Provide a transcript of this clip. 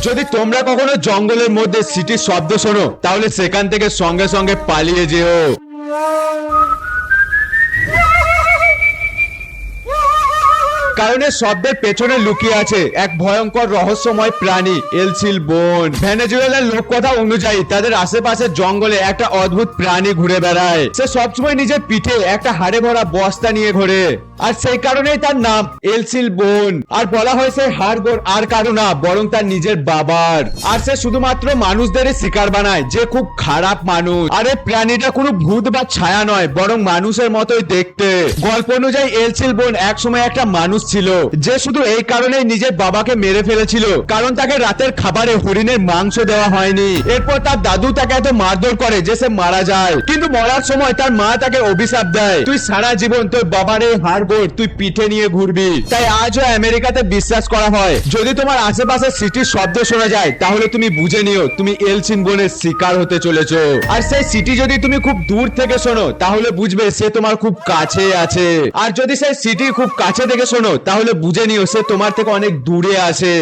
যদি তোমরা কখনো জঙ্গলের মধ্যে সিটির শব্দ শোনো তাহলে সেখান থেকে সঙ্গে সঙ্গে পালিয়ে যেও। কারণ এই শব্দের পেছনে লুকিয়ে আছে এক ভয়ঙ্কর রহস্যময় প্রাণী এলসিল বোন। ভেনেজুয়েলার লোককথা অনুযায়ী তাদের আশেপাশের জঙ্গলে একটা অদ্ভুত প্রাণী ঘুরে বেড়ায়। সে সবসময় নিজের পিঠে একটা হাড়ে ভরা বস্তা নিয়ে ঘোরে, আর সেই কারণেই তার নাম এলসিল বোন। আর বলা হয় সেই হাড়গোড় আর কারো না বরং তার নিজের বাবার। আর সে শুধুমাত্র মানুষদেরই শিকার বানায় যে খুব খারাপ মানুষ। আর এই প্রাণীটা কোনো ভূত বা ছায়া নয় বরং মানুষের মতোই দেখতে। গল্প অনুযায়ী এলসিল বোন একসময় একটা মানুষ ছিল যে শুধু এই কারণেই নিজের বাবাকে মেরে ফেলেছিল কারণ তাকে রাতের খাবারে হরিণের মাংস দেওয়া হয়নি। এরপর তার দাদু তাকে এত মারধর করে যে সে মারা যায়, কিন্তু মরার সময় তার মা তাকে অভিশাপ দেয়, তুই সারা জীবন তোর বাবার এই হাড়গোড় তুই পিঠে নিয়ে ঘুরবি। তাই আজও আমেরিকাতে বিশ্বাস করা হয় যদি তোমার আশেপাশে সিটির শব্দ শোনা যায় তাহলে তুমি বুঝে নিও তুমি এলসিল বোনের শিকার হতে চলেছো। আর সেই সিটি যদি তুমি খুব দূর থেকে শোনো তাহলে বুঝবে সে তোমার খুব কাছে আছে। আর যদি সেই সিটি খুব কাছে থেকে শোনো তাহলে বুঝে নিও সে তোমার থেকে অনেক দূরে আছে।